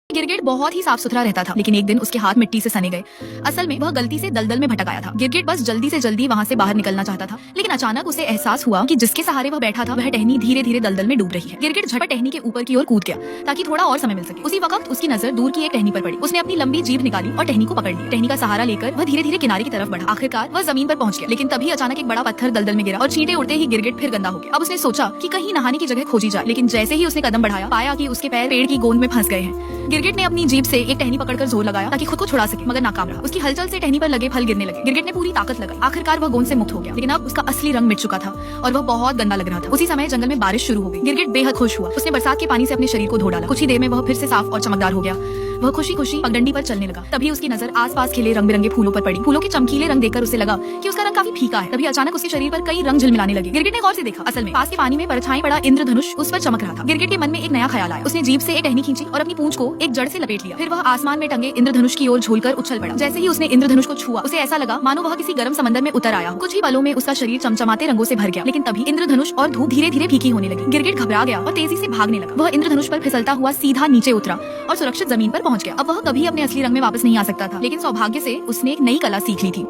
गिरगिट बहुत ही साफ सुथरा रहता था, लेकिन एक दिन उसके हाथ मिट्टी से सने गए। असल में वह गलती से दलदल में भटक आया था। गिरगिट बस जल्दी से जल्दी वहाँ से बाहर निकलना चाहता था, लेकिन अचानक उसे एहसास हुआ कि जिसके सहारे वह बैठा था वह टहनी धीरे धीरे दलदल में डूब रही है। गिरगिट झटपट टहनी के ऊपर की ओर कूद गया ताकि थोड़ा और समय मिल सके। उसी वक्त उसकी नजर दूर की एक टहनी पर पड़ी। उसने अपनी लंबी जीभ निकाली और टहनी को पकड़ लिया। टहनी का सहारा लेकर वह धीरे धीरे किनारे की तरफ बढ़ा। आखिरकार वह जमीन पर पहुंच गया, लेकिन तभी अचानक एक बड़ा पत्थर दलदल में गिरा और छींटे उड़ते ही गिरगिट फिर गंदा हो गया। अब उसने सोचा कि कहीं नहाने की जगह खोजी जाए, लेकिन जैसे ही उसने कदम बढ़ाया पाया कि उसके पैर पेड़ की गोंद में फंस गए हैं। गिरगिट ने अपनी जीभ से एक टहनी पकड़कर जोर लगाया ताकि खुद को छुड़ा सके, मगर नाकाम रहा। उसकी हलचल से टहनी पर लगे फल गिरने लगे। गिरगिट ने पूरी ताकत लगाई। आखिरकार वह गोंद से मुक्त हो गया, लेकिन अब उसका असली रंग मिट चुका था और वह बहुत गंदा लग रहा था। उसी समय जंगल में बारिश शुरू हो गई। गिरगिट बेहद खुश हुआ। उसने बरसात के पानी से अपने शरीर को धो डाला। कुछ ही देर में वह फिर से साफ और चमकदार हो गया। वह खुशी खुशी पगडंडी पर चलने लगा। तभी उसकी नजर आसपास खिले रंग बिरंगे फूलों पर पड़ी। फूलों के चमकीले रंग देखकर उसे लगा कि उसका रंग काफी फीका है। तभी अचानक उसके शरीर पर कई रंग झिलमिलाने लगे। गिरगिट ने गौर से देखा। असल में पास के पानी में परछाई पड़ा इंद्रधनुष उस पर चमक रहा था। गिरगिट के मन में एक नया ख्याल आया। उसने जीभ से एक टहनी खींची और अपनी पूंछ को एक जड़ से लपेट लिया। फिर वह आसमान में टंगे इंद्रधनुष की ओर झूलकर उछल पड़ा। जैसे ही उसने इंद्रधनुष को छुआ, उसे ऐसा लगा मानो वह किसी गर्म समंदर में उतर आया। कुछ ही पलों में उसका शरीर चमचमाते रंगों से भर गया। लेकिन तभी इंद्रधनुष और धूप धीरे धीरे फीकी होने लगी। गिरगिट घबरा गया और तेजी से भागने लगा। वह इंद्रधनुष पर फिसलता हुआ सीधा नीचे उतरा और सुरक्षित जमीन पर पहुंच गया। अब वह कभी अपने असली रंग में वापस नहीं आ सकता था, लेकिन सौभाग्य से उसने एक नई कला सीख ली थी।